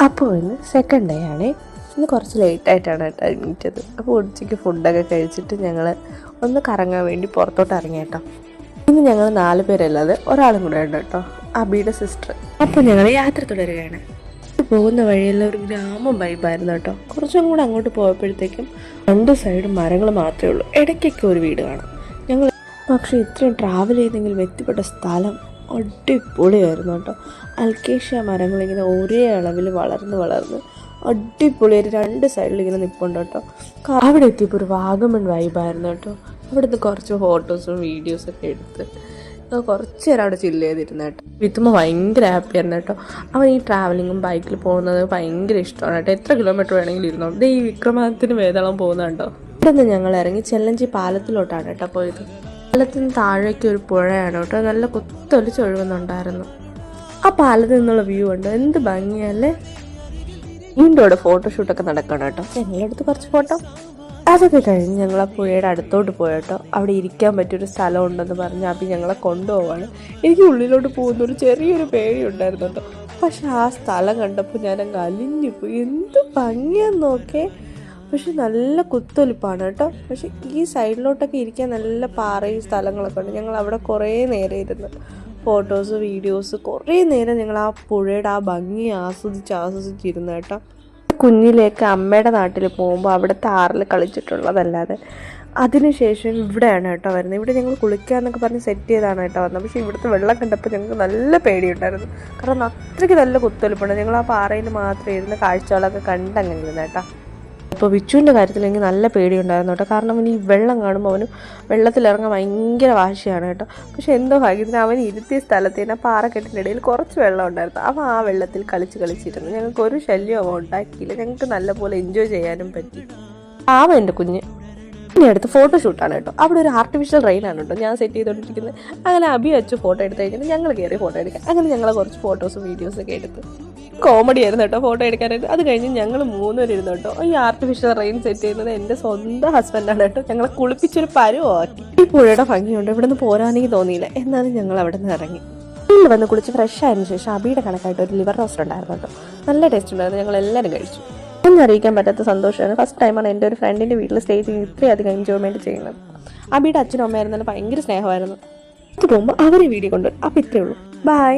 അപ്പോൾ ഇന്ന് second day ആണേ. ഇന്ന് കുറച്ച് ലേറ്റായിട്ടാണ് കേട്ടോ എണീറ്റത്. അപ്പോൾ ഉച്ചയ്ക്ക് ഫുഡൊക്കെ കഴിച്ചിട്ട് ഞങ്ങൾ ഒന്ന് കറങ്ങാൻ വേണ്ടി പുറത്തോട്ട് ഇറങ്ങി കേട്ടോ. ഇന്ന് ഞങ്ങൾ 4 പേരല്ലാതെ ഒരാളും കൂടെ ഉണ്ട് കേട്ടോ, അബിയുടെ സിസ്റ്റർ. അപ്പോൾ ഞങ്ങൾ യാത്ര തുടരുകയാണ്. പോകുന്ന വഴിയെല്ലാം ഒരു ഗ്രാമം വൈബായിരുന്നു കേട്ടോ. കുറച്ചും കൂടെ അങ്ങോട്ട് പോയപ്പോഴത്തേക്കും 2 സൈഡും മരങ്ങൾ മാത്രമേ ഉള്ളൂ, ഇടയ്ക്കൊക്കെ ഒരു വീട് കാണാം. ഞങ്ങൾ പക്ഷേ ഇത്രയും ട്രാവൽ ചെയ്തെങ്കിലും എത്തിപ്പെട്ട സ്ഥലം അടിപൊളിയായിരുന്നു കേട്ടോ. അൽക്കേഷ്യ മരങ്ങളിങ്ങനെ ഒരേ അളവിൽ വളർന്ന് അടിപൊളിയായിട്ട് 2 സൈഡിൽ ഇങ്ങനെ നിൽപ്പുണ്ട് കേട്ടോ. അവിടെ എത്തിയപ്പോൾ ഒരു വാഗമൺ വൈബായിരുന്നു കേട്ടോ. അവിടുന്ന് കുറച്ച് ഫോട്ടോസും വീഡിയോസൊക്കെ എടുത്ത് കുറച്ച് നേരം അവിടെ ചില്ല് ചെയ്തിരുന്നു കേട്ടോ. വിത്തുമ്പോൾ ഭയങ്കര ഹാപ്പിയായിരുന്നു കേട്ടോ. അവൻ ഈ ട്രാവലിങ്ങും ബൈക്കിൽ പോകുന്നത് ഭയങ്കര ഇഷ്ടമാണ് കേട്ടോ. എത്ര കിലോമീറ്റർ വേണമെങ്കിലും ഇരുന്നോ. ഇത് ഈ വിക്രമാദിത്യന് വേദളം പോകുന്നുണ്ടോ. ഇവിടെ നിന്ന് ഞങ്ങൾ ഇറങ്ങി ചെല്ലഞ്ചി പാലത്തിലോട്ടാണ് കേട്ടോ പോയത്. പാലത്തിന് താഴേക്ക് ഒരു പുഴയാണ് കേട്ടോ, നല്ല കുത്തൊലിച്ച് ഒഴുകുന്നുണ്ടായിരുന്നു. ആ പാലത്തിൽ നിന്നുള്ള വ്യൂ ഉണ്ട്, എന്ത് ഭംഗിയല്ലേ. വീണ്ടും അവിടെ ഫോട്ടോഷൂട്ടൊക്കെ നടക്കണം കേട്ടോ. ഞങ്ങളെടുത്ത് കുറച്ച് ഫോട്ടോ അതൊക്കെ കഴിഞ്ഞ് ഞങ്ങൾ ആ പുഴയുടെ അടുത്തോട്ട് പോയട്ടോ. അവിടെ ഇരിക്കാൻ പറ്റിയൊരു സ്ഥലം ഉണ്ടെന്ന് പറഞ്ഞ് അബി ഞങ്ങളെ കൊണ്ടുപോവാണ്. എനിക്ക് ഉള്ളിലോട്ട് പോകുന്നൊരു ചെറിയൊരു പേടി ഉണ്ടായിരുന്നു കേട്ടോ. പക്ഷെ ആ സ്ഥലം കണ്ടപ്പോൾ ഞാനങ്ങ് അലിഞ്ഞുപോയി. എന്ത് ഭംഗിയാന്ന് നോക്കേ. പക്ഷെ നല്ല കുത്തൊലിപ്പാണ് കേട്ടോ. പക്ഷെ ഈ സൈഡിലോട്ടൊക്കെ ഇരിക്കാൻ നല്ല പാറയും സ്ഥലങ്ങളൊക്കെ ഉണ്ട്. ഞങ്ങൾ അവിടെ കുറേ നേരം ഇരുന്ന് ഫോട്ടോസ് വീഡിയോസ് കുറേ നേരം ഞങ്ങൾ ആ പുഴയുടെ ആ ഭംഗി ആസ്വദിച്ചിരുന്നു കേട്ടോ. കുഞ്ഞിലേക്ക് അമ്മയുടെ നാട്ടിൽ പോകുമ്പോൾ അവിടുത്തെ ആറിൽ കളിച്ചിട്ടുള്ളതല്ലാതെ അതിനുശേഷം ഇവിടെയാണ് കേട്ടോ വരുന്നത്. ഇവിടെ ഞങ്ങൾ കുളിക്കാമെന്നൊക്കെ പറഞ്ഞ് സെറ്റ് ചെയ്താണ് കേട്ടോ വന്നത്. പക്ഷേ ഇവിടുത്തെ വെള്ളം കണ്ടപ്പോൾ ഞങ്ങൾക്ക് നല്ല പേടിയുണ്ടായിരുന്നു. കാരണം അത്രയ്ക്ക് നല്ല കുത്തൊലിപ്പുണ്ട്. ഞങ്ങൾ ആ പാറയിൽ മാത്രം ഇരുന്ന് കാഴ്ചകളൊക്കെ കണ്ടങ്ങനെ ഇരുന്ന് കേട്ടോ. ഇപ്പോൾ വിച്ചുവിൻ്റെ കാര്യത്തിൽ എനിക്ക് നല്ല പേടിയുണ്ടായിരുന്നു കേട്ടോ. കാരണം അവന് ഈ വെള്ളം കാണുമ്പോൾ അവന് വെള്ളത്തിലിറങ്ങാൻ ഭയങ്കര വാശിയാണ് കേട്ടോ. പക്ഷെ എന്തോ ഭാഗ്യത്തിന് അവൻ ഇരുത്തിയ സ്ഥലത്ത് തന്നെ പാറക്കെട്ടിനിടയിൽ കുറച്ച് വെള്ളം ഉണ്ടായിരുന്നു. അവൻ ആ വെള്ളത്തിൽ കളിച്ചിരുന്നു. ഞങ്ങൾക്ക് ഒരു ശല്യമോ ഉണ്ടാക്കിയില്ല. ഞങ്ങൾക്ക് നല്ലപോലെ എൻജോയ് ചെയ്യാനും പറ്റി. പാവം എൻ്റെ കുഞ്ഞ്. പിന്നെ അടുത്ത് ഫോട്ടോഷൂട്ടാണ് കേട്ടോ. അവിടെ ഒരു ആർട്ടിഫിഷ്യൽ റെയിനാണ് കേട്ടോ ഞാൻ സെറ്റ് ചെയ്തുകൊണ്ടിരിക്കുന്നത്. അങ്ങനെ അബി വെച്ച് ഫോട്ടോ എടുത്ത് കഴിഞ്ഞാൽ ഞങ്ങൾ കയറി ഫോട്ടോ എടുക്കാം. അങ്ങനെ ഞങ്ങൾ കുറച്ച് ഫോട്ടോസും വീഡിയോസൊക്കെ എടുത്ത് കോമഡി ആയിരുന്നു കേട്ടോ ഫോട്ടോ എടുക്കാനായിട്ട്. അത് കഴിഞ്ഞ് ഞങ്ങൾ 3 പേര് ഇരുന്നു കേട്ടോ. ഈ ആർട്ടിഫിഷ്യൽ റെയിൻ സെറ്റ് ചെയ്യുന്നത് എൻ്റെ സ്വന്തം ഹസ്ബൻഡാണ് കേട്ടോ. ഞങ്ങളെ കുളിപ്പിച്ചൊരു പരുവാക്കി. ഈ പുഴയുടെ ഭംഗിയുണ്ട്, ഇവിടെ നിന്ന് പോരാനെങ്കിൽ തോന്നിയില്ല. എന്നാലും ഞങ്ങൾ അവിടെ നിന്ന് ഇറങ്ങി. വീട്ടിൽ വന്ന് കുളിച്ച് ഫ്രഷ് ആയതിനു ശേഷം അബിയുടെ കണക്കായിട്ട് ഒരു ലിവർ റോസ്റ്റ് ഉണ്ടായിരുന്നു കേട്ടോ. നല്ല ടേസ്റ്റ് ഉണ്ടായിരുന്നു. ഞങ്ങൾ എല്ലാവരും കഴിച്ചു. ഒന്നും അറിയിക്കാൻ പറ്റാത്ത സന്തോഷമാണ്. ഫസ്റ്റ് ടൈമാണ് എൻ്റെ ഒരു ഫ്രണ്ടിൻ്റെ വീട്ടിൽ സ്റ്റേ ചെയ്ത് ഇത്രയധികം എൻജോയ്മെൻറ്റ് ചെയ്യുന്നത്. അബിയുടെ അച്ഛനും അമ്മയായിരുന്നാലും ഭയങ്കര സ്നേഹമായിരുന്നു. അത് പോകുമ്പോൾ അവരെ വീഡിയോ കൊണ്ടുവരും. അപ്പോൾ ഇത്രയേ ഉള്ളൂ. ബൈ.